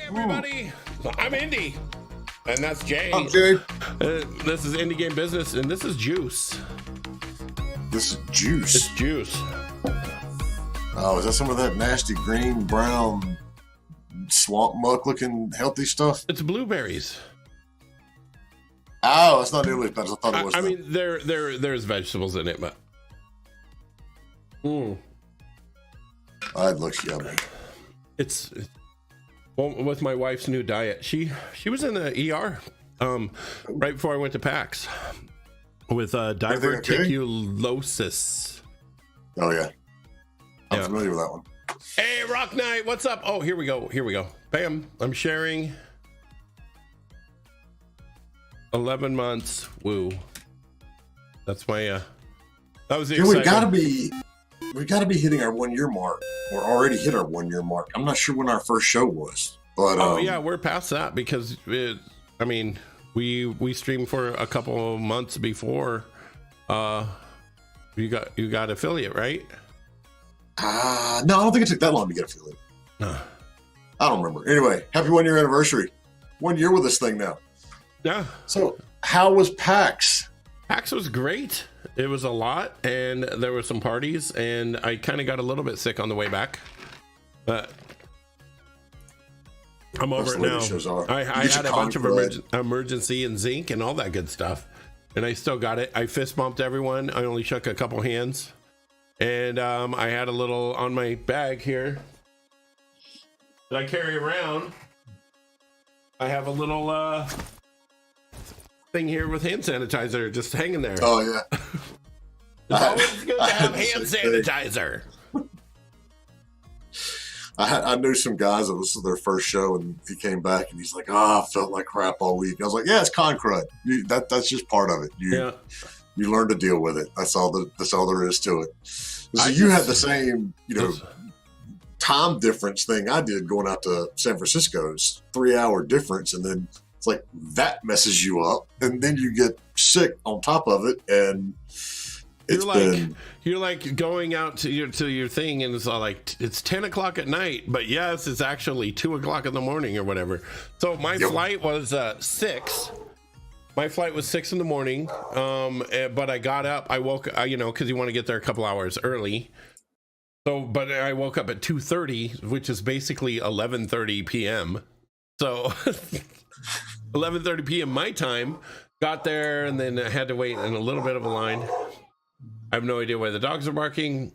everybody. I'm Indy, and that's Jay. I'm Jay. This is Indie Game Business, and this is Juice. This is Juice. It's Juice. Oh, is that some of that nasty green, brown, swamp muck looking healthy stuff? It's blueberries. Oh, it's not nearly as bad as I thought it was. I mean, there's vegetables in it, but it looks yummy. It's well, with my wife's new diet. She was in the ER right before I went to PAX with diverticulosis. Oh yeah, I'm familiar with that one. Hey, Rock Knight, what's up? Oh, here we go. Bam! I'm sharing. 11 months. Woo. That's my that was the Dude, we gotta be hitting our 1 year mark. We're already hit our 1 year mark. I'm not sure when our first show was, but yeah, we're past that because we streamed for a couple of months before you got affiliate, right? No, I don't think it took that long to get affiliate. I don't remember. Anyway, happy 1 year anniversary. 1 year with this thing now. Yeah. So how was PAX? PAX was great. It was a lot, and there were some parties, and I kind of got a little bit sick on the way back, but I'm over it now. I had a bunch of emergency and zinc and all that good stuff, and I still got it. I fist bumped everyone. I only shook a couple hands, and I had a little on my bag here that I carry around. I have a little thing here with hand sanitizer just hanging there. Oh yeah. It's always good to have hand sanitizer. I knew some guys that was their first show, and he came back and he's like, I felt like crap all week. I was like, yeah, it's con crud. That's just part of it. You learn to deal with it. That's all there is to it. So you had the same, time difference thing I did going out to San Francisco. It's 3 hour difference, and then it's like that messes you up, and then you get sick on top of it, and you're like going out to your thing, and it's all like it's 10 o'clock at night, but yes, it's actually 2 o'clock in the morning or whatever. So my flight was 6. My flight was 6 in the morning, but I got up. I woke, because you want to get there a couple hours early. So, but I woke up at 2:30, which is basically 11:30 p.m. So 11:30 p.m. my time. Got there, and then I had to wait in a little bit of a line. I have no idea why the dogs are barking,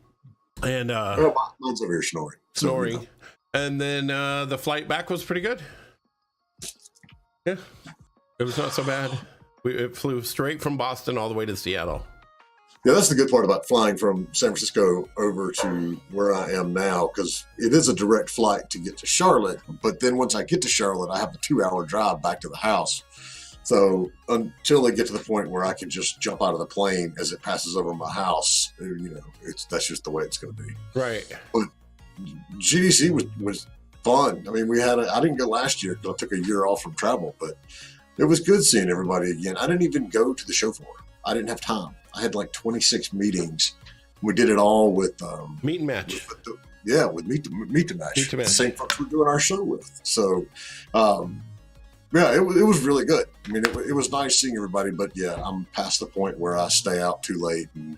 and mine's over here snoring. And then the flight back was pretty good. Yeah, it was not so bad. It flew straight from Boston all the way to Seattle. Yeah, that's the good part about flying from San Francisco over to where I am now, because it is a direct flight to get to Charlotte. But then once I get to Charlotte, I have a 2 hour drive back to the house. So until they get to the point where I can just jump out of the plane as it passes over my house, that's just the way it's going to be. Right. But GDC was fun. I mean, I didn't go last year because I took a year off from travel, but it was good seeing everybody again. I didn't even go to the show floor. I didn't have time. I had like 26 meetings. We did it all with Meet and Match. With Meet to Match. The same folks we're doing our show with. So, it was really good. I mean, it was nice seeing everybody, but yeah, I'm past the point where I stay out too late. And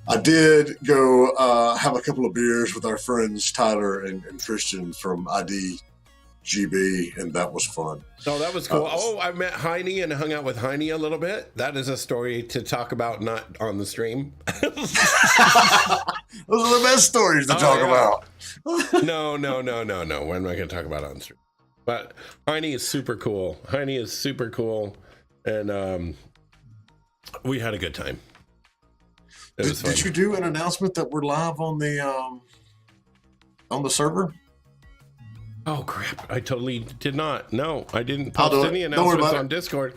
I did go have a couple of beers with our friends Tyler and Christian from IDGB, and that was fun. Oh, that was cool. I met Heine and hung out with Heine a little bit. That is a story to talk about, not on the stream. Those are the best stories to talk about. No. We're not going to talk about it on stream. But Heine is super cool. And we had a good time. Did you do an announcement that we're live on the server? Oh crap! I totally did not. No, I didn't post any announcements on Discord.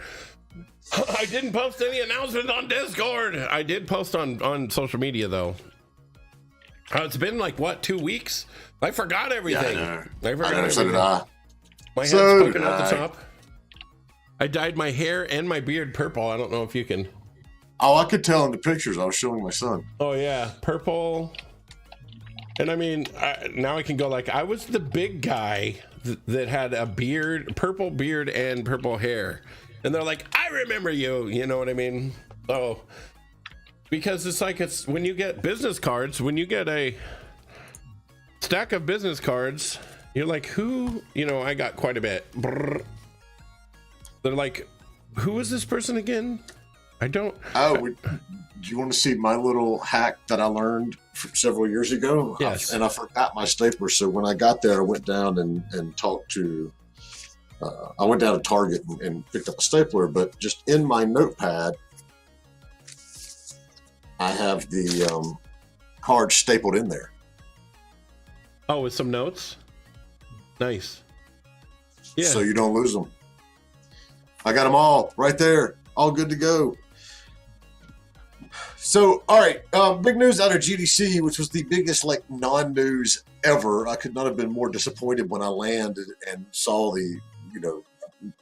I didn't post any announcements on Discord. I did post on social media though. It's been like 2 weeks? I forgot everything. Yeah, I forgot everything. So did I. My head's poking out the top. I dyed my hair and my beard purple. I don't know if you can. Oh, I could tell in the pictures I was showing my son. Oh yeah, purple. And I mean, now I can go like, I was the big guy that had a beard, purple beard and purple hair. And they're like, I remember you. You know what I mean? So, because it's like, it's when you get business cards, when you get a stack of business cards, you're like, who? You know, I got quite a bit. Brrr. They're like, who is this person again? I don't. Oh, do you want to see my little hack that I learned several years ago? Yes. And I forgot my stapler. So when I got there, I went down and talked to, I went down to Target and picked up a stapler, but just in my notepad, I have the card stapled in there. Oh, with some notes? Nice. Yeah. So you don't lose them. I got them all right there. All good to go. So, all right, big news out of GDC, which was the biggest like non-news ever. I could not have been more disappointed when I landed and saw the, you know,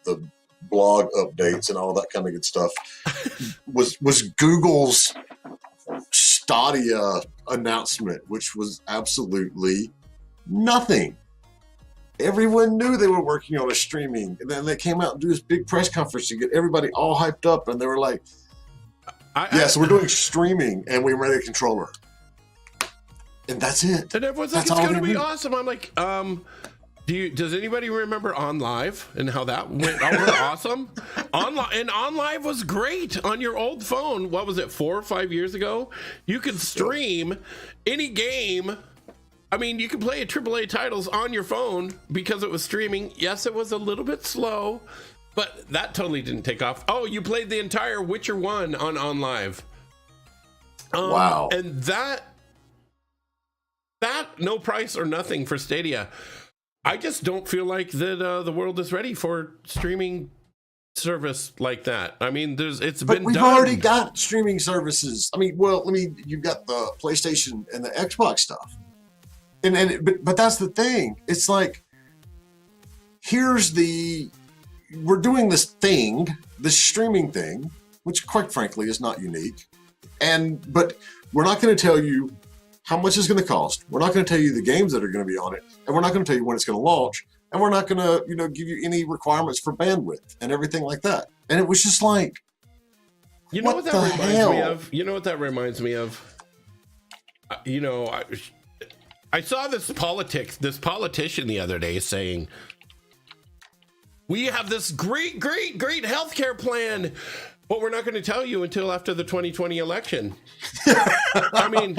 the blog updates and all that kind of good stuff. was Google's Stadia announcement, which was absolutely nothing. Everyone knew they were working on a streaming, and then they came out and do this big press conference to get everybody all hyped up, and they were like, so we're doing streaming and we made a controller. And that's it. And everyone's like, it's going to be awesome. I'm like, does anybody remember On Live and how that went over awesome? On Live was great on your old phone. What was it, 4 or 5 years ago? You could stream any game. I mean, you could play AAA titles on your phone because it was streaming. Yes, it was a little bit slow, but that totally didn't take off. Oh, you played the entire Witcher 1 on Live. Wow. And that no price or nothing for Stadia. I just don't feel like that the world is ready for streaming service like that. I mean, But we've already got streaming services. I mean, you've got the PlayStation and the Xbox stuff. But that's the thing. It's like, we're doing this thing, this streaming thing, which quite frankly is not unique. But we're not going to tell you how much it's going to cost. We're not going to tell you the games that are going to be on it, and we're not going to tell you when it's going to launch, and we're not going to, give you any requirements for bandwidth and everything like that. And it was just like, what that reminds me of? You know what that reminds me of? I saw this politician the other day saying, we have this great healthcare plan, but we're not going to tell you until after the 2020 election. I mean,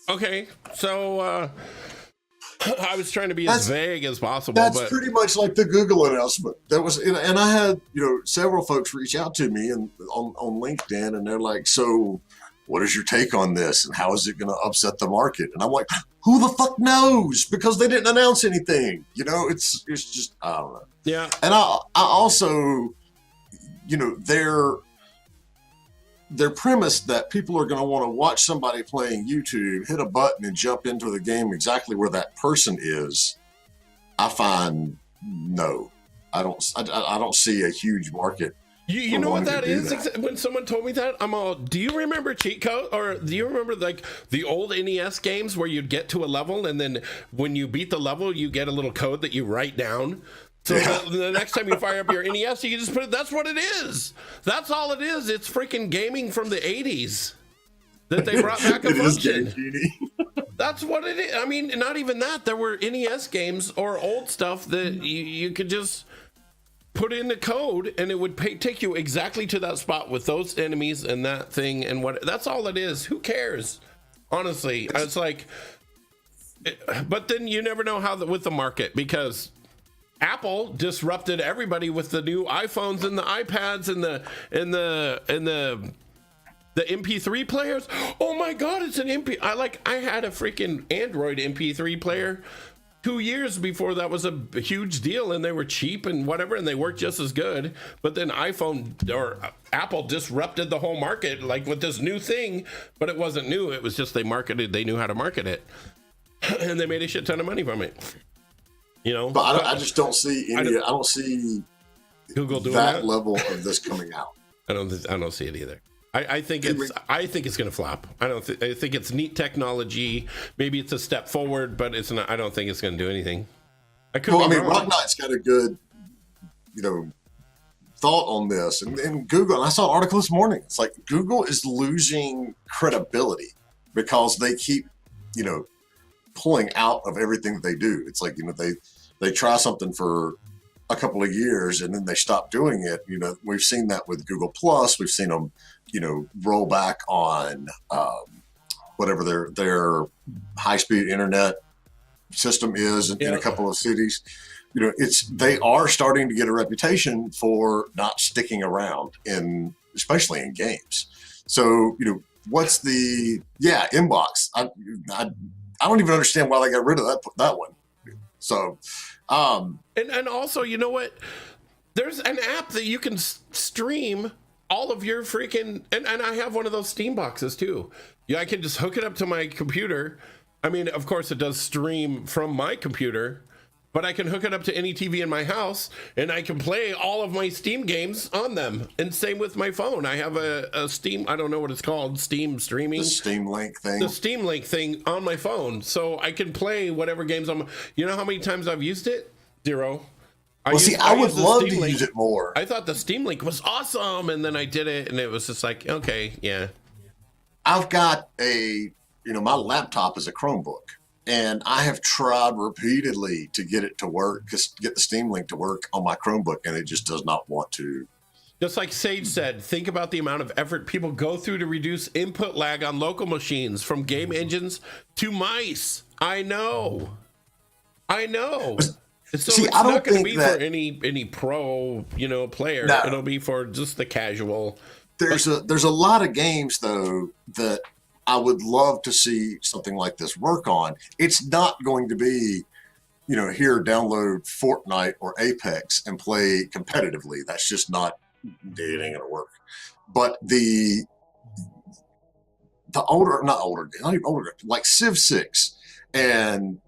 okay, so I was trying to be as vague as possible. That's pretty much like the Google announcement. That was, and I had several folks reach out to me and on LinkedIn, and they're like, so what is your take on this, and how is it going to upset the market? And I'm like, who the fuck knows? Because they didn't announce anything. It's just, I don't know. Yeah. And I also, their premise that people are going to want to watch somebody playing YouTube, hit a button and jump into the game exactly where that person is, I find no. I don't see a huge market. You know what that is? When someone told me that, I'm all, do you remember cheat code? Or do you remember like the old NES games where you'd get to a level and then when you beat the level, you get a little code that you write down? So the next time you fire up your NES, you can just put it, that's what it is. That's all it is. It's freaking gaming from the 80s that they brought back a function. That's what it is. I mean, not even that. There were NES games or old stuff that you could just put in the code and it would take you exactly to that spot with those enemies and that thing and what. That's all it is. Who cares? Honestly, it's like, but then you never know how with the market, because Apple disrupted everybody with the new iPhones and the iPads and the MP3 players. Oh my God, it's an I had a freaking Android MP3 player 2 years before that was a huge deal, and they were cheap and whatever, and they worked just as good. But then iPhone or Apple disrupted the whole market, like with this new thing, but it wasn't new. It was just they knew how to market it, and they made a shit ton of money from it. But I just don't see I don't see Google doing that level of this coming out. I don't see it either. I think it's going to flop. I think it's neat technology. Maybe it's a step forward, but it's not. I don't think it's going to do anything. Rock Knight's got a good, thought on this, and Google. And I saw an article this morning. It's like Google is losing credibility because they keep, pulling out of everything that they do. It's like they try something for a couple of years and then they stop doing it. We've seen that with Google Plus. We've seen them, roll back on whatever their high-speed internet system is in a couple of cities. They are starting to get a reputation for not sticking around especially in games. So, what's the inbox? I don't even understand why they got rid of that one. So, and also, you know what? There's an app that you can stream all of your freaking, and I have one of those Steam boxes too. Yeah, I can just hook it up to my computer. I mean, of course it does stream from my computer, but I can hook it up to any TV in my house and I can play all of my Steam games on them. And same with my phone. I have a Steam, I don't know what it's called, Steam streaming. The Steam Link thing. The Steam Link thing on my phone. So I can play whatever games you know how many times I've used it? 0. I would love to use it more. I thought the Steam Link was awesome. And then I did it and it was just like, okay, yeah. I've got my laptop is a Chromebook. And I have tried repeatedly to get it to work, get the Steam Link to work on my Chromebook, and it just does not want to. Just like Sage said, think about the amount of effort people go through to reduce input lag on local machines, from game engines to mice. I know. So it's not going to be for any pro, player. No. It'll be for just the casual. There's a lot of games though that I would love to see something like this work on. It's not going to be, here, download Fortnite or Apex and play competitively. That's just it ain't going to work. But the not even older, like Civ 6. And,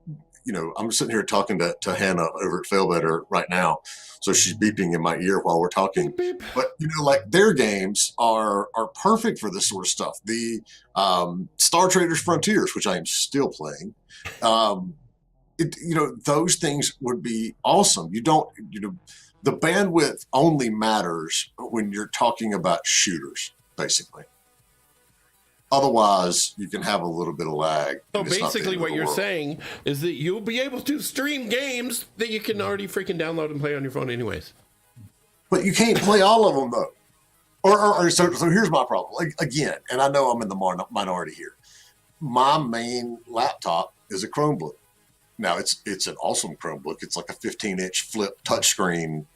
I'm sitting here talking to Hannah over at Failbetter right now. So she's beeping in my ear while we're talking. Beep, beep. But, like their games are perfect for this sort of stuff. The Star Traders Frontiers, which I am still playing, those things would be awesome. The bandwidth only matters when you're talking about shooters, basically. Otherwise, you can have a little bit of lag. So basically what you're saying is that you'll be able to stream games that you can already freaking download and play on your phone anyways. But you can't play all of them, though. So here's my problem. Like, again, and I know I'm in the minority here. My main laptop is a Chromebook. Now, it's an awesome Chromebook. It's like a 15-inch flip touchscreen,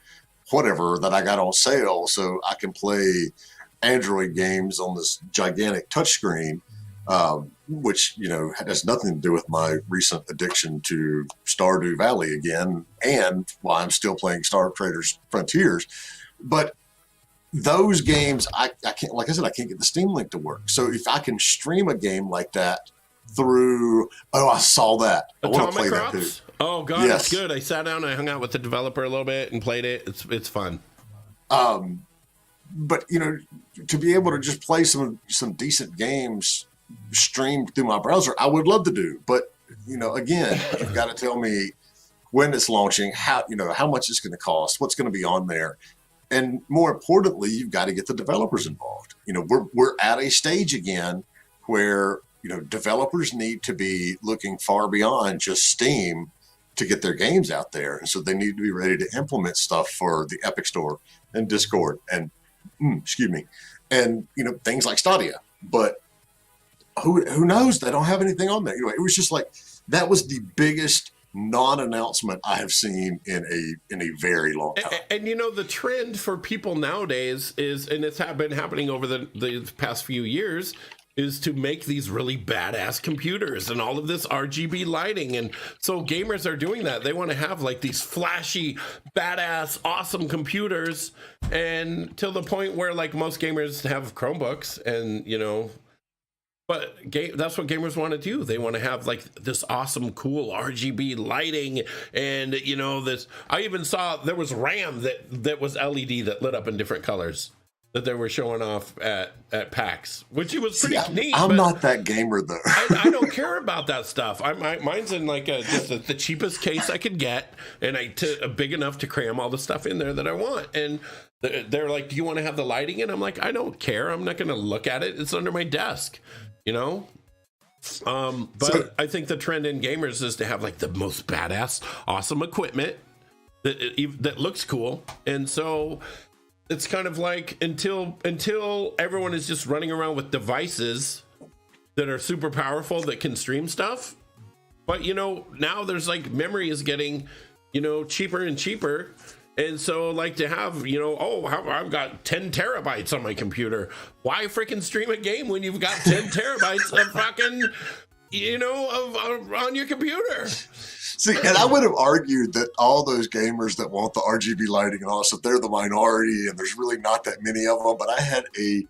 whatever, that I got on sale so I can play Android games on this gigantic touchscreen, which has nothing to do with my recent addiction to Stardew Valley again, and why I'm still playing Star Traders Frontiers. But those games, I can't. Like I said, I can't get the Steam Link to work. So if I can stream a game like that through, I saw that. I want to play that too. Oh God, yes. It's good. I sat down, I hung out with the developer a little bit and played it. It's fun. But to be able to just play some decent games streamed through my browser, I would love to do. But again, you've got to tell me when it's launching, how much it's going to cost, what's going to be on there, and more importantly, you've got to get the developers involved. We're at a stage again where developers need to be looking far beyond just Steam to get their games out there, and so they need to be ready to implement stuff for the Epic Store and Discord and things like Stadia. But who knows? They don't have anything on there. It was just like that was the biggest non-announcement I have seen in a very long time. And the trend for people nowadays is, and it's been happening over the past few years, is to make these really badass computers and all of this RGB lighting. And so gamers are doing that. They want to have like these flashy, badass, awesome computers. And till the point where like most gamers have Chromebooks and, but that's what gamers want to do. They want to have like this awesome, cool RGB lighting. And, this, I even saw there was RAM that was LED that lit up in different colors. that they were showing off at PAX, which it was pretty neat. I'm not that gamer though. I don't care about that stuff. Mine's in like just the cheapest case I could get, and big enough to cram all the stuff in there that I want. And they're like, "Do you want to have the lighting in?" I'm like, "I don't care. I'm not going to look at it. It's under my desk, you know." But I think the trend in gamers is to have like the most badass, awesome equipment that looks cool, and so. It's kind of like until everyone is just running around with devices that are super powerful that can stream stuff. But, you know, now there's like memory is getting, you know, cheaper and cheaper. And so like to have, you know, I've got 10 terabytes on my computer. Why freaking stream a game when you've got 10 terabytes of fucking, you know, on your computer? See, and I would have argued that all those gamers that want the RGB lighting and all stuff, they're the minority, and there's really not that many of them. But I had a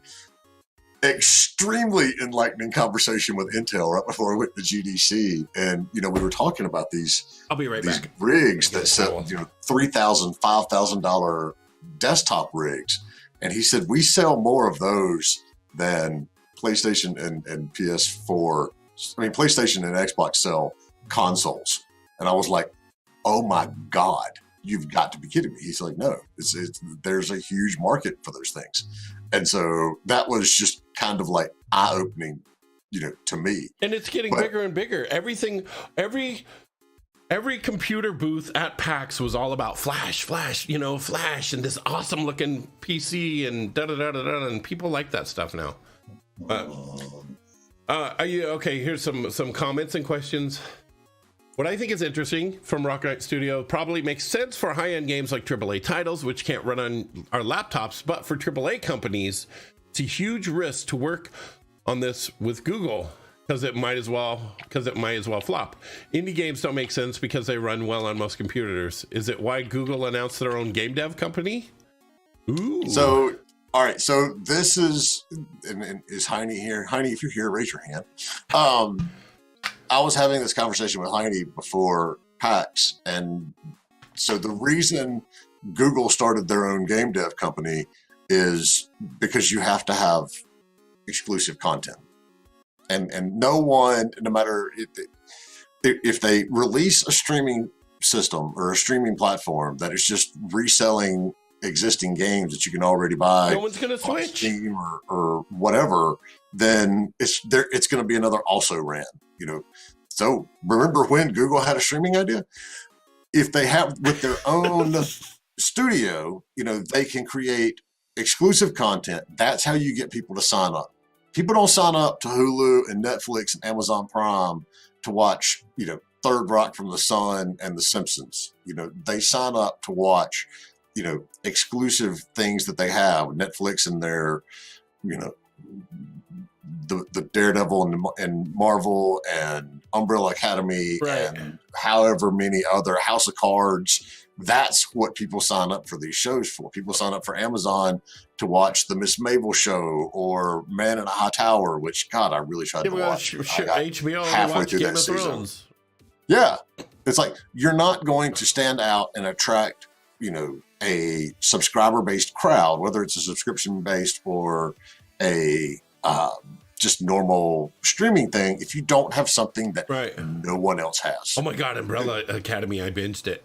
extremely enlightening conversation with Intel right before I went to GDC, and you know we were talking about these. I'll be right back. Rigs that sell, you know, $3,000, $5,000 desktop rigs, and he said we sell more of those than PlayStation and PS4. I mean, PlayStation and Xbox sell consoles. And I was like, oh my God, you've got to be kidding me. He's like, no, there's a huge market for those things. And so that was just kind of like eye-opening, you know, to me. And it's getting bigger and bigger. Everything, every computer booth at PAX was all about flash, you know, flash and this awesome looking PC and da-da-da-da-da. And people like that stuff now. Are you, okay, here's some comments and questions. What I think is interesting from Rock Knight Studio probably makes sense for high-end games like AAA titles, which can't run on our laptops, but for AAA companies, it's a huge risk to work on this with Google because it might as well flop. Indie games don't make sense because they run well on most computers. Is it why Google announced their own game dev company? Ooh. So, all right. So this is Heine here? Heine, if you're here, raise your hand. I was having this conversation with Heine before PAX, and so the reason Google started their own game dev company is because you have to have exclusive content, and no one, no matter if they release a streaming system or a streaming platform that is just reselling existing games that you can already buy, no one's going to switch Steam or whatever, then it's going to be another also ran, you know. So remember when Google had a streaming idea? If they have with their own studio, you know, they can create exclusive content. That's how you get people to sign up. People don't sign up to Hulu and Netflix and Amazon Prime to watch, you know, Third Rock from the Sun and The Simpsons. You know, they sign up to watch, you know, exclusive things that they have. Netflix and their, you know, the Daredevil and Marvel and Umbrella Academy, right, and however many other House of Cards. That's what people sign up for these shows for. People sign up for Amazon to watch the Miss Mabel show or Man in a High Tower, which God, I really tried to watch. HBO halfway through that season. Yeah, it's like you're not going to stand out and attract, you know, a subscriber-based crowd, whether it's a subscription-based or a just normal streaming thing, if you don't have something that no one else has. Oh my God, Umbrella Academy, I binged it.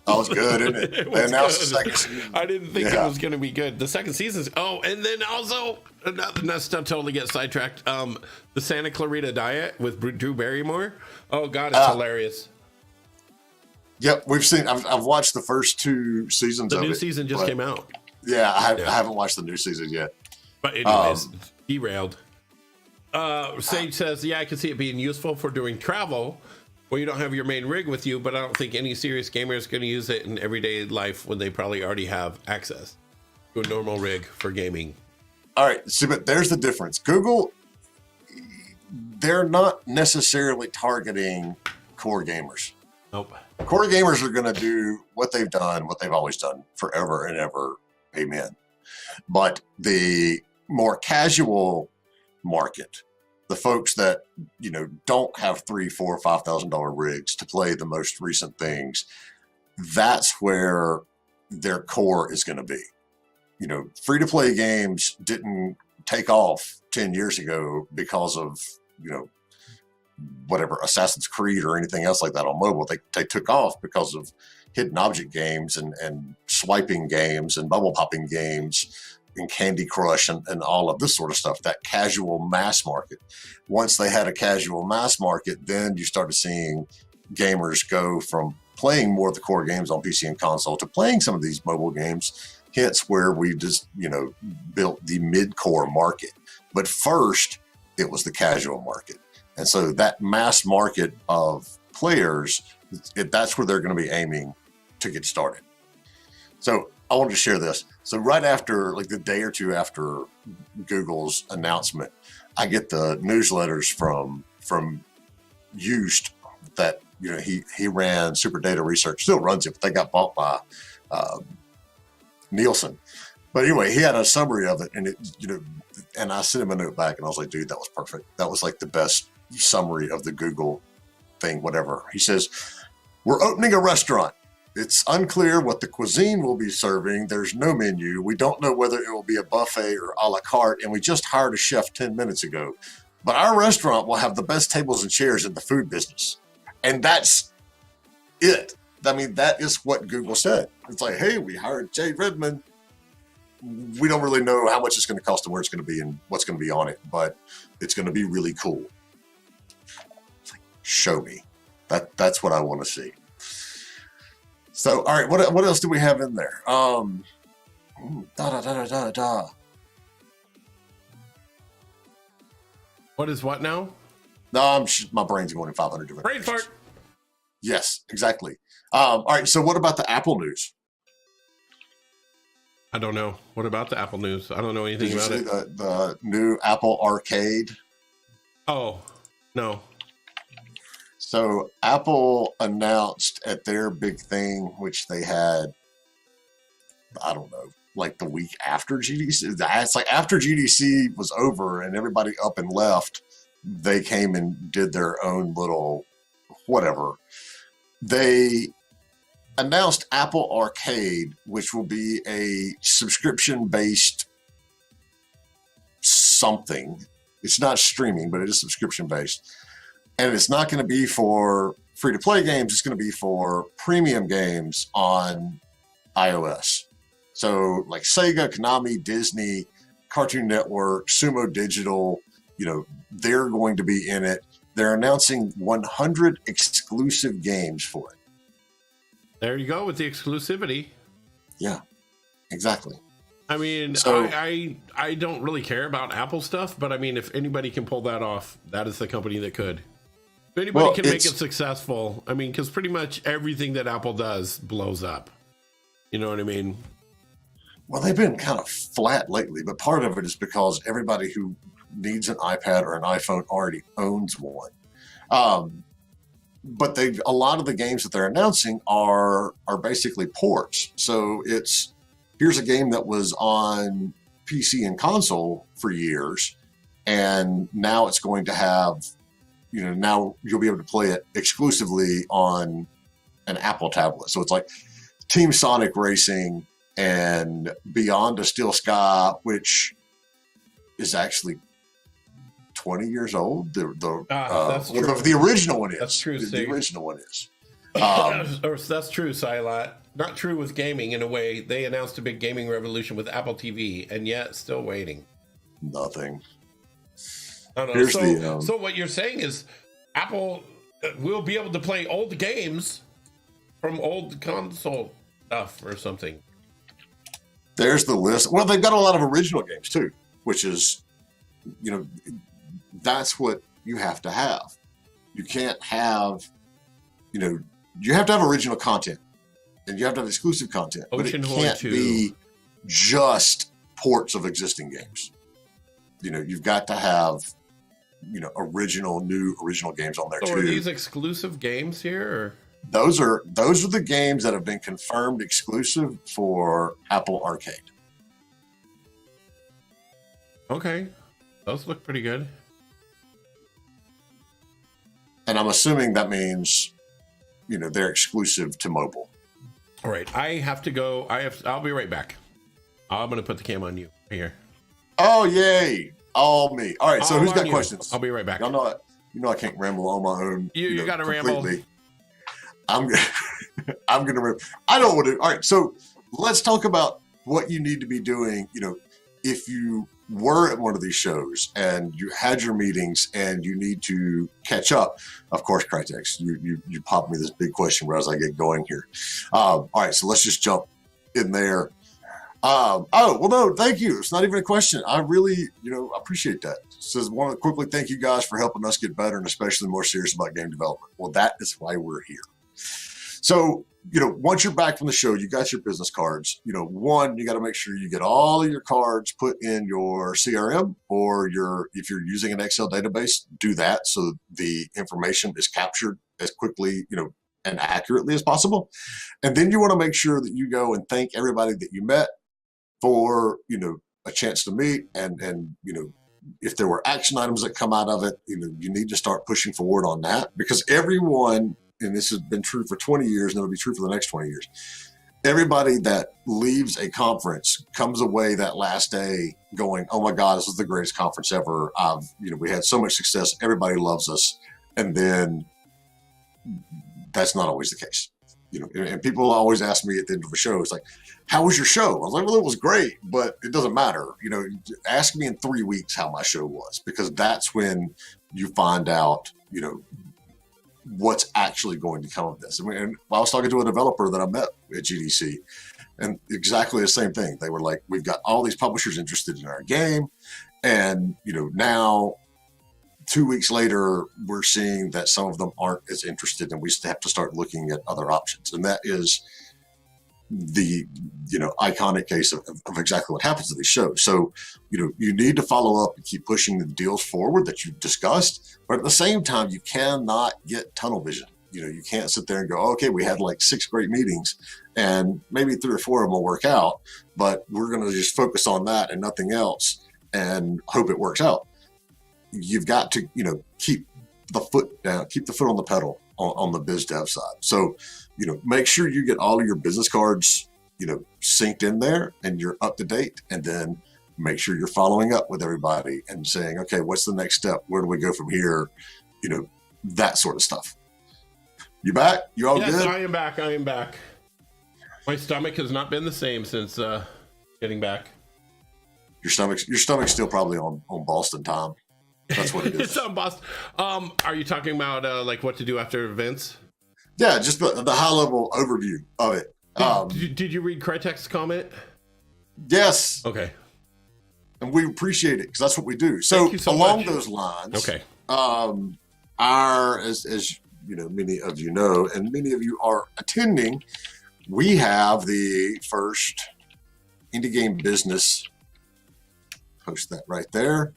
That was good, isn't it? It was good. The second season. I didn't think it was going to be good. The second season's, and then also, not to totally get sidetracked, the Santa Clarita Diet with Drew Barrymore. Oh God, it's hilarious. Yep, we've seen, I've watched the first 2 seasons of it. The new season just came out. Yeah, I haven't watched the new season yet. But anyways, derailed. Sage says, yeah, I can see it being useful for doing travel where you don't have your main rig with you, but I don't think any serious gamer is going to use it in everyday life when they probably already have access to a normal rig for gaming. All right, see, but there's the difference. Google, they're not necessarily targeting core gamers. Nope. Core gamers are going to do what they've done, what they've always done forever and ever. Amen. But the more casual market, the folks that, you know, don't have $3,000, $4,000, $5,000 rigs to play the most recent things, that's where their core is going to be. free to play games didn't take off 10 years ago because of, whatever, Assassin's Creed or anything else like that on mobile. They took off because of hidden object games and swiping games and bubble popping games and Candy Crush and all of this sort of stuff, that casual mass market. Once they had a casual mass market, then you started seeing gamers go from playing more of the core games on PC and console to playing some of these mobile games, hence where we just, built the mid-core market. But first, it was the casual market. And so that mass market of players, that's where they're going to be aiming to get started. So I wanted to share this. So right after, like the day or two after Google's announcement, I get the newsletters from Used that, he ran Super Data Research, still runs it, but they got bought by Nielsen. But anyway, he had a summary of it, and it, and I sent him a note back, and I was like, dude, that was perfect. That was like the best summary of the Google thing, whatever. He says, we're opening a restaurant. It's unclear what the cuisine will be serving. There's no menu. We don't know whether it will be a buffet or a la carte, and we just hired a chef 10 minutes ago. But our restaurant will have the best tables and chairs in the food business. And that's it. I mean, that is what Google said. It's like, hey, we hired Jay Redmond. We don't really know how much it's going to cost and where it's going to be and what's going to be on it, but it's going to be really cool. It's like, show me. That's what I want to see. So, all right, what else do we have in there? What is what now? No, my brain's going in 500 different brain fart. Yes, exactly. All right, so what about the Apple news? I don't know. What about the Apple news? I don't know anything about it. The new Apple Arcade? Oh, no. So Apple announced at their big thing, which they had, I don't know, like the week after GDC. It's like after GDC was over and everybody up and left, they came and did their own little whatever. They announced Apple Arcade, which will be a subscription-based something. It's not streaming, but it is subscription-based. And it's not going to be for free-to-play games. It's going to be for premium games on iOS. So like Sega, Konami, Disney, Cartoon Network, Sumo Digital, they're going to be in it. They're announcing 100 exclusive games for it. There you go with the exclusivity. Yeah, exactly. I mean, so, I don't really care about Apple stuff, but I mean, if anybody can pull that off, that is the company that could. If anybody can make it successful, I mean, because pretty much everything that Apple does blows up. You know what I mean? Well, they've been kind of flat lately, but part of it is because everybody who needs an iPad or an iPhone already owns one. But a lot of the games that they're announcing are basically ports. So here's a game that was on PC and console for years, and now it's going to have, now you'll be able to play it exclusively on an Apple tablet. So it's like Team Sonic Racing and Beyond a Steel Sky, which is actually 20 years old. The original one is. That's true. The original one is. That's true, Silot. Not true with gaming in a way. They announced a big gaming revolution with Apple TV, and yet still waiting. Nothing. I don't know. So what you're saying is Apple will be able to play old games from old console stuff or something. There's the list. Well, they've got a lot of original games too, which is, that's what you have to have. You can't have, you have to have original content and you have to have exclusive content, but it can't be just ports of existing games. You've got to have, new original games on there too. So are these exclusive games here? Or? Those are the games that have been confirmed exclusive for Apple Arcade. Okay. Those look pretty good. And I'm assuming that means, they're exclusive to mobile. All right. I have to go. I'll be right back. I'm gonna put the cam on you here. Oh, yay. All me. All right. So who's got you. questions? I'll be right back. Y'all know I can't ramble on my own. You got to ramble. I'm going to ramble. I don't want to. All right. So let's talk about what you need to be doing. If you were at one of these shows and you had your meetings and you need to catch up, of course, Crytex, you popped me this big question as I get going here. All right. So let's just jump in there. Well, no, thank you. It's not even a question. I really, appreciate that. It says, want to quickly thank you guys for helping us get better and especially more serious about game development. Well, that is why we're here. So, once you're back from the show, you got your business cards. One, you got to make sure you get all of your cards put in your CRM or if you're using an Excel database, do that so the information is captured as quickly, and accurately as possible. And then you want to make sure that you go and thank everybody that you met for, a chance to meet and if there were action items that come out of it, you need to start pushing forward on that because everyone, and this has been true for 20 years and it'll be true for the next 20 years, everybody that leaves a conference comes away that last day going, oh my God, this was the greatest conference ever. We had so much success. Everybody loves us. And then that's not always the case. And people always ask me at the end of the show, it's like, how was your show? I was like, well, it was great, but it doesn't matter. Ask me in 3 weeks how my show was, because that's when you find out, what's actually going to come of this. And I was talking to a developer that I met at GDC and exactly the same thing. They were like, we've got all these publishers interested in our game. And, now 2 weeks later, we're seeing that some of them aren't as interested and we have to start looking at other options. And that is the, iconic case of exactly what happens to these shows. So, you need to follow up and keep pushing the deals forward that you've discussed, but at the same time, you cannot get tunnel vision. You can't sit there and go, okay, we had like 6 great meetings and maybe 3 or 4 of them will work out, but we're going to just focus on that and nothing else and hope it works out. You've got to, keep the foot down, keep the foot on the pedal on the biz dev side. So, make sure you get all of your business cards, synced in there and you're up to date. And then make sure you're following up with everybody and saying, okay, what's the next step? Where do we go from here? That sort of stuff. You back? You all good? I am back. My stomach has not been the same since getting back. Your stomach's still probably on Boston time. That's what it is. It's on Boston. Are you talking about like what to do after events? Yeah, just the high level overview of it. Did you read Crytek's comment? Yes. Okay. And we appreciate it because that's what we do. So along much. Those lines, okay. As many of you know, and many of you are attending, we have the first indie game business. Post that right there.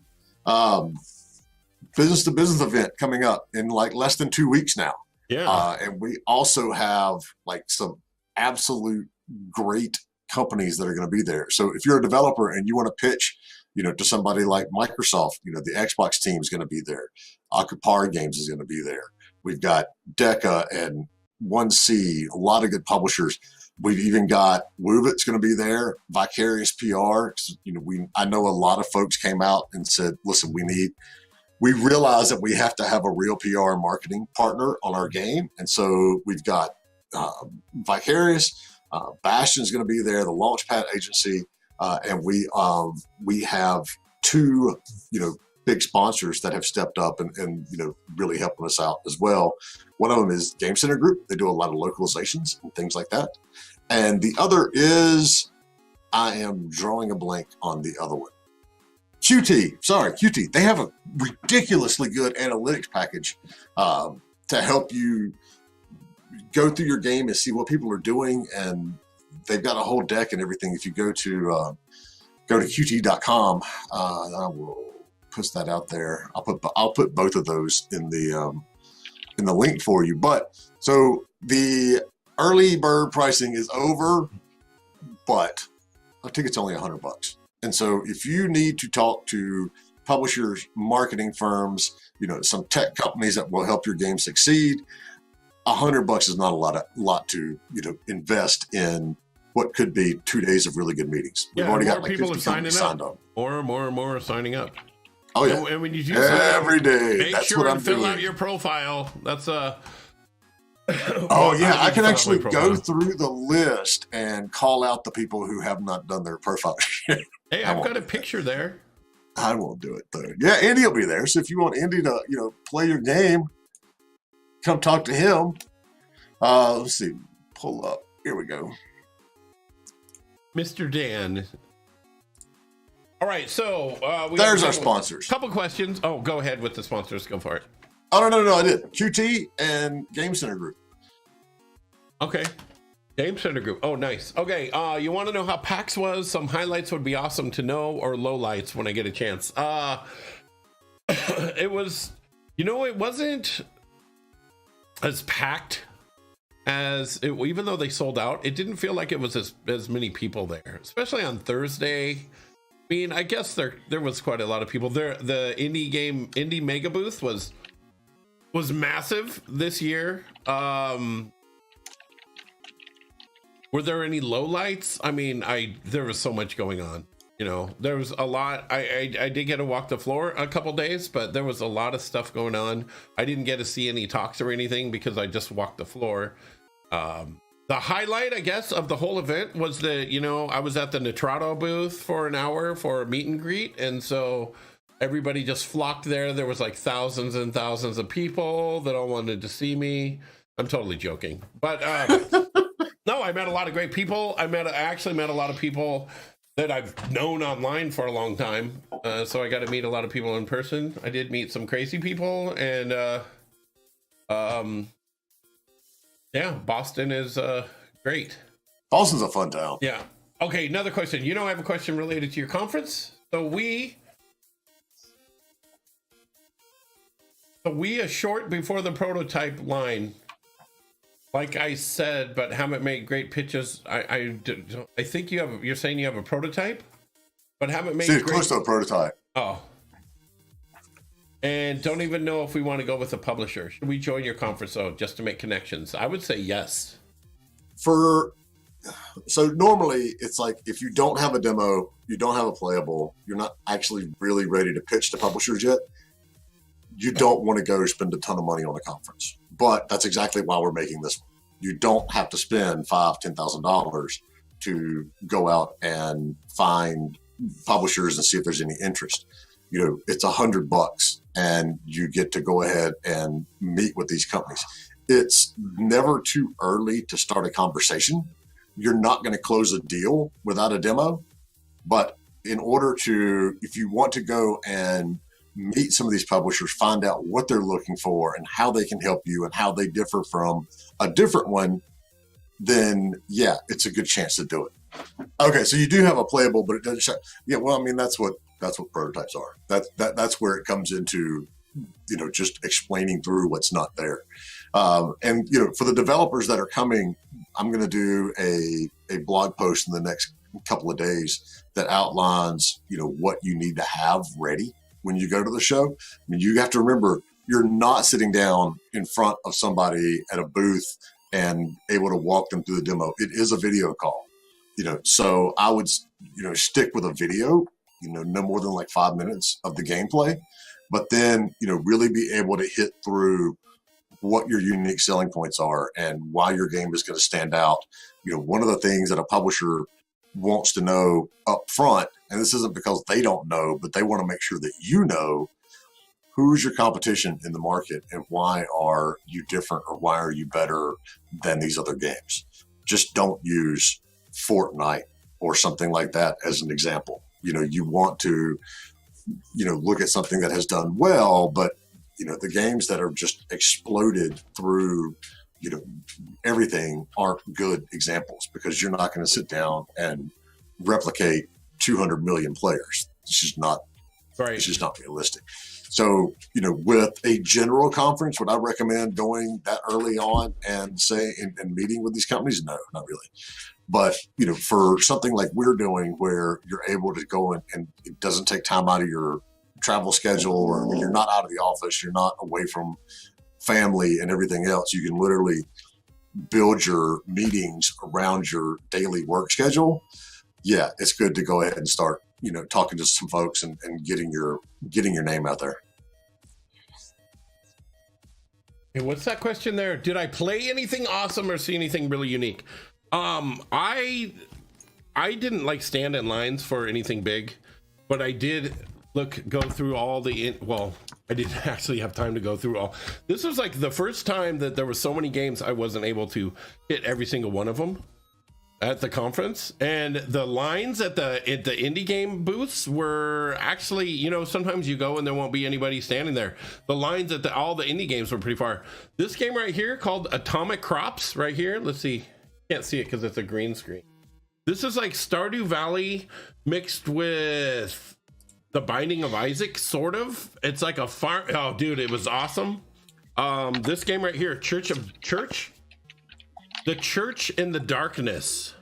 Business to business event coming up in like less than 2 weeks now. Yeah. And we also have like some absolute great companies that are going to be there. So if you're a developer and you want to pitch, to somebody like Microsoft, the Xbox team is going to be there. Akupara Games is going to be there. We've got Deca and 1C, a lot of good publishers. We've even got Woovit's going to be there, Vicarious PR. I know a lot of folks came out and said, listen, we realize that we have to have a real PR and marketing partner on our game. And so we've got Vicarious, Bastion's going to be there, the Launchpad agency, and we have 2, big sponsors that have stepped up and really helping us out as well. One of them is Game Center Group. They do a lot of localizations and things like that. And the other is, I am drawing a blank on the other one. QT. They have a ridiculously good analytics package to help you go through your game and see what people are doing. And they've got a whole deck and everything. If you go to QT.com, I will put that out there. I'll put both of those in the link for you. But so the early bird pricing is over, but I think it's only $100. And so if you need to talk to publishers, marketing firms, some tech companies that will help your game succeed, $100 is not a lot to, invest in what could be 2 days of really good meetings. We've already got like people 50 are signing signed up. up. More are signing up. Oh yeah, and when you do every day, make that's sure what I'm and fill doing. out your profile. That's Oh yeah, I can actually go through the list and call out the people who have not done their profile. Hey, I've got a picture there. I won't do it though. Yeah, Andy will be there. So if you want Andy to, play your game, come talk to him. Let's see, pull up. Here we go. Mr. Dan. All right, so there's our sponsors. Couple questions. Oh, go ahead with the sponsors. Go for it. Oh no, I did. QT and Game Center Group. Okay. Game Center Group. Oh, nice. Okay, you want to know how PAX was? Some highlights would be awesome to know, or lowlights when I get a chance. It was, it wasn't as packed as it, even though they sold out. It didn't feel like it was as many people there, especially on Thursday. I mean, I guess there was quite a lot of people there. The indie mega booth was massive this year. Were there any lowlights? I mean, there was so much going on. There was a lot. I did get to walk the floor a couple days, but there was a lot of stuff going on. I didn't get to see any talks or anything because I just walked the floor. The highlight, I guess, of the whole event was I was at the Nitrado booth for an hour for a meet and greet, and so everybody just flocked there. There was like thousands and thousands of people that all wanted to see me. I'm totally joking, but no, I met a lot of great people. I actually met a lot of people that I've known online for a long time. So I got to meet a lot of people in person. I did meet some crazy people, and yeah, Boston is great. Boston's a fun town. Yeah. Okay, another question. I have a question related to your conference. So we a short before the prototype line. Like I said, but haven't made great pitches. I think you're saying you have a prototype, but haven't made close to a prototype. Oh. And don't even know if we want to go with a publisher. Should we join your conference though, just to make connections? I would say yes. So normally it's like if you don't have a demo, you don't have a playable, you're not actually really ready to pitch to publishers yet, you don't want to go spend a ton of money on a conference. But that's exactly why we're making this one. You don't have to spend $5,000-$10,000 to go out and find publishers and see if there's any interest. It's $100 and you get to go ahead and meet with these companies. It's never too early to start a conversation. You're not going to close a deal without a demo, but if you want to go and meet some of these publishers, find out what they're looking for and how they can help you and how they differ from a different one, then yeah, it's a good chance to do it. Okay, so you do have a playable, but it doesn't show. Yeah, well, I mean, that's what prototypes are. That's where it comes into, just explaining through what's not there. And for the developers that are coming, I'm going to do a blog post in the next couple of days that outlines, what you need to have ready when you go to the show. I mean, you have to remember, you're not sitting down in front of somebody at a booth and able to walk them through the demo. It is a video call, so I would, stick with a video, no more than like 5 minutes of the gameplay, but then, really be able to hit through what your unique selling points are and why your game is going to stand out. One of the things that a publisher wants to know up front, and this isn't because they don't know, but they want to make sure that who's your competition in the market and why are you different or why are you better than these other games. Just don't use Fortnite or something like that as an example. You want to, look at something that has done well, but the games that are just exploded through everything aren't good examples, because you're not going to sit down and replicate 200 million players. It's just not right. It's just not realistic. So, with a general conference, would I recommend going that early on and meeting with these companies? No, not really. But, for something like we're doing where you're able to go and it doesn't take time out of your travel schedule, or when you're not out of the office, you're not away from family and everything else, you can literally build your meetings around your daily work schedule, yeah, it's good to go ahead and start, talking to some folks and getting your name out there. Hey, what's that question there? Did I play anything awesome or see anything really unique? I didn't like stand in lines for anything big, but I did go through all I didn't actually have time to go through all. This was like the first time that there were so many games I wasn't able to hit every single one of them at the conference. And the lines at the indie game booths were actually, sometimes you go and there won't be anybody standing there. The lines at all the indie games were pretty far. This game right here called Atomic Crops right here. Let's see. Can't see it because it's a green screen. This is like Stardew Valley mixed with The Binding of Isaac, sort of. It's like a farm. Oh, dude, it was awesome. This game right here, The Church in the Darkness.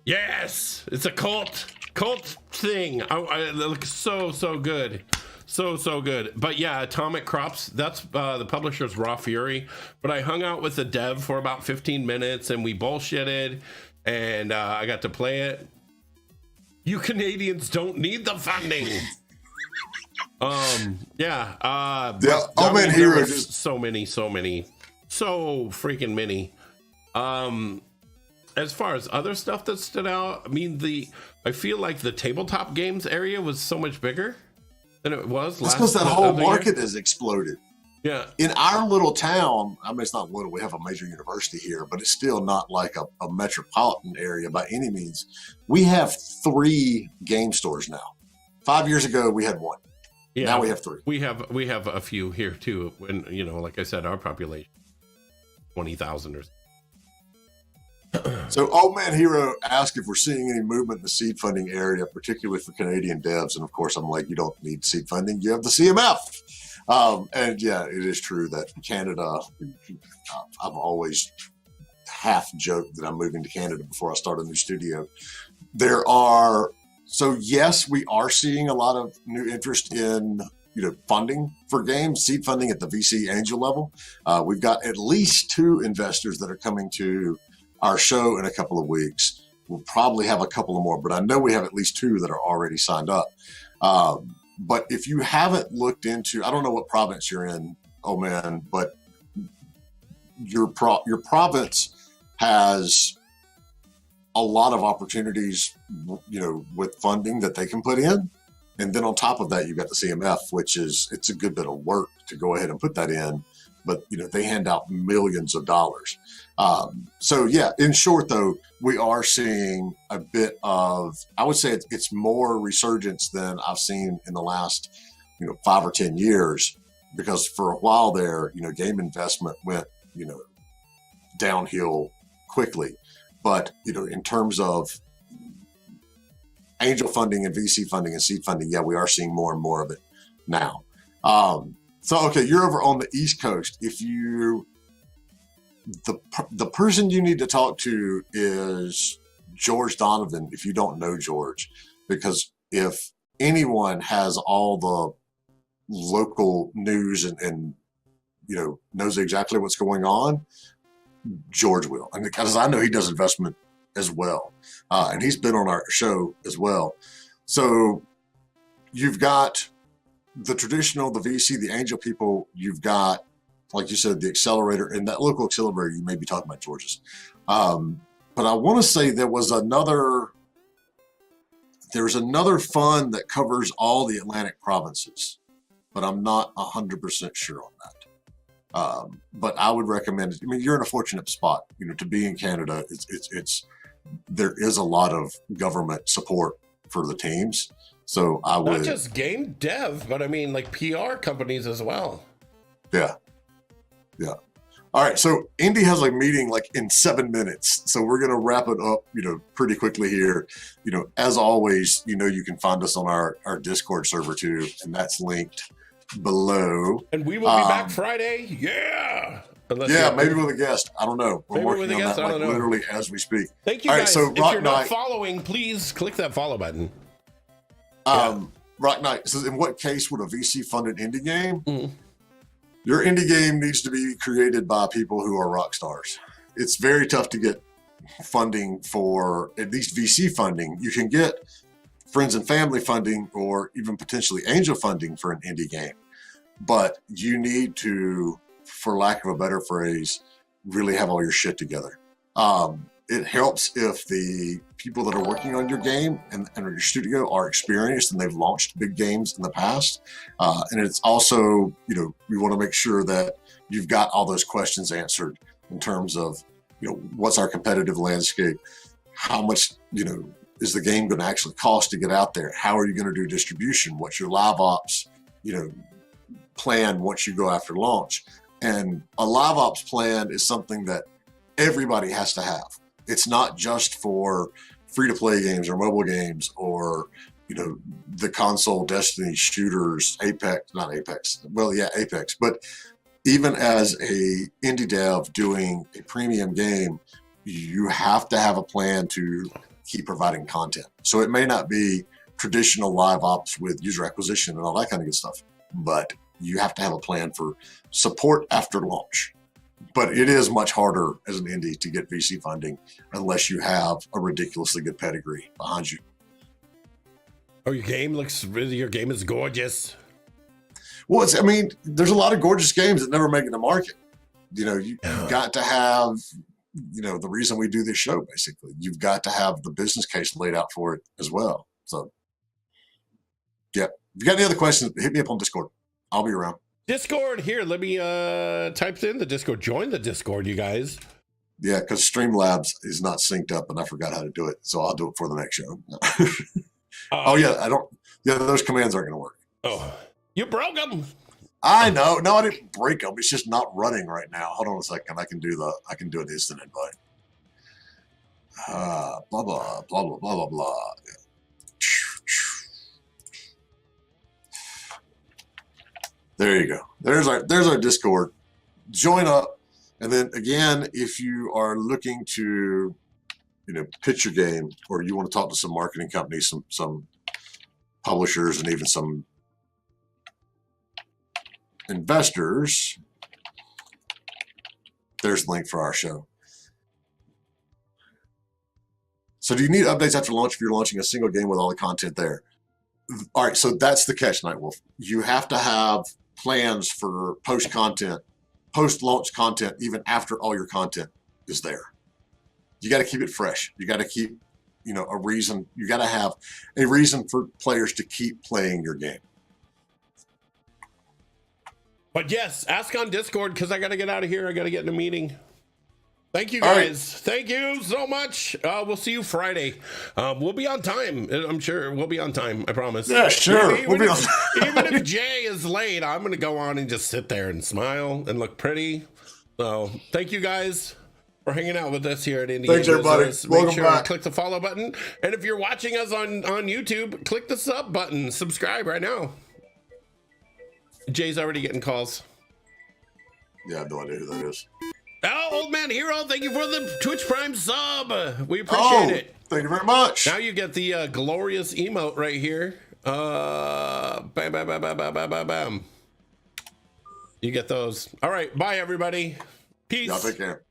Yes, it's a cult thing. It looks so good. So good. But yeah, Atomic Crops, that's the publisher's Raw Fury. But I hung out with the dev for about 15 minutes and we bullshitted, and I got to play it. You Canadians don't need the funding. Heroes. So freaking many. As far as other stuff that stood out, I feel like the tabletop games area was so much bigger than it was last year. That's because that whole market has exploded. Yeah. In our little town, it's not little, we have a major university here, but it's still not like a metropolitan area by any means. We have 3 game stores now. 5 years ago, we had 1. Yeah, now we have 3. We have a few here too. When, like I said, our population, 20,000 or so. So Old Man Hero asked if we're seeing any movement in the seed funding area, particularly for Canadian devs. And of course, I'm like, you don't need seed funding. You have the CMF. And yeah, it is true that Canada, I've always half joked that I'm moving to Canada before I start a new studio. Yes, we are seeing a lot of new interest in, funding for games, seed funding at the VC angel level. We've got at least 2 investors that are coming to our show in a couple of weeks. We'll probably have a couple of more, but I know we have at least 2 that are already signed up. But if you haven't looked into, I don't know what province you're in, oh man, but your province has a lot of opportunities, with funding that they can put in. And then on top of that, you've got the CMF, it's a good bit of work to go ahead and put that in. But, they hand out millions of dollars. So yeah, in short though, we are seeing a bit of, I would say it's more resurgence than I've seen in the last, 5 or 10 years, because for a while there, game investment went, downhill quickly. But, in terms of angel funding and VC funding and seed funding, yeah, we are seeing more and more of it now. Okay, you're over on the East Coast. The person you need to talk to is George Donovan, if you don't know George, because if anyone has all the local news and knows exactly what's going on, George will. And because I know he does investment as well. And he's been on our show as well. So you've got the traditional, the VC, the angel people, you've got, like you said, the accelerator, and that local accelerator, you may be talking about George's. But I want to say there's another fund that covers all the Atlantic provinces, but I'm not 100% sure on that. But I would recommend it. You're in a fortunate spot, to be in Canada. There is a lot of government support for the teams. So I would, not just game dev, but like PR companies as well. Yeah. All right. So Indy has a meeting in 7 minutes. So we're going to wrap it up, pretty quickly here. As always, you can find us on our Discord server too, and that's linked below. And we will be back Friday. Yeah. Maybe with a guest. I don't know. We're working on that literally as we speak. Thank you, guys. So if you're not following, please click that follow button. Rock Knight says, in what case would a VC funded indie game? Your indie game needs to be created by people who are rock stars. It's very tough to get funding for, at least VC funding. You can get friends and family funding or even potentially angel funding for an indie game. But you need to, for lack of a better phrase, really have all your shit together. It helps if the people that are working on your game and your studio are experienced and they've launched big games in the past. And it's also, you know, we want to make sure that you've got all those questions answered in terms of, you know, what's our competitive landscape? How much, you know, is the game going to actually cost to get out there? How are you going to do distribution? What's your live ops, you know, plan once you go after launch? And a live ops plan is something that everybody has to have. It's not just for free-to-play games or mobile games or, you know, the console Destiny shooters, Apex, not Apex. Well, yeah, Apex. But even as a indie dev doing a premium game, you have to have a plan to keep providing content. So it may not be traditional live ops with user acquisition and all that kind of good stuff, but you have to have a plan for support after launch. But it is much harder as an indie to get VC funding unless you have a ridiculously good pedigree behind you. Oh, your game is gorgeous. Well, I mean, there's a lot of gorgeous games that never make it to market. You know, you've got to have, you know, the reason we do this show, basically. You've got to have the business case laid out for it as well. So, yeah. If you got any other questions, hit me up on Discord. I'll be around. Discord, here, let me type in the Discord. Join the Discord, you guys. Yeah, because Streamlabs is not synced up, and I forgot how to do it, so I'll do it for the next show. Those commands aren't going to work. Oh, you broke them. I know. No, I didn't break them. It's just not running right now. Hold on a second. I can do an instant invite. Blah blah blah blah blah blah blah. There you go. There's our Discord. Join up, and then again, if you are looking to, you know, pitch your game, or you want to talk to some marketing companies, some publishers, and even some investors, there's the link for our show. So do you need updates after launch if you're launching a single game with all the content there? All right, so that's the catch, Nightwolf. You have to have plans for post-launch content, even after all your content is there. You got to keep it fresh. You got to keep, you know, a reason. You got to have a reason for players to keep playing your game. But yes, ask on Discord because I got to get out of here. I got to get in a meeting. Thank you, guys. Right. Thank you so much. We'll see you Friday. We'll be on time. I'm sure we'll be on time. I promise. Yeah, sure. Even if Jay is late, I'm going to go on and just sit there and smile and look pretty. So thank you guys for hanging out with us here at Indie. Thanks, everybody. Make sure to click the follow button. And if you're watching us on YouTube, click the sub button. Subscribe right now. Jay's already getting calls. Yeah, I have no idea who that is. Oh, Old Man Hero, thank you for the Twitch Prime sub. We appreciate it. Thank you very much. Now you get the glorious emote right here. Bam, bam, bam, bam, bam, bam, bam, bam. You get those. All right, bye, everybody. Peace. Y'all take care.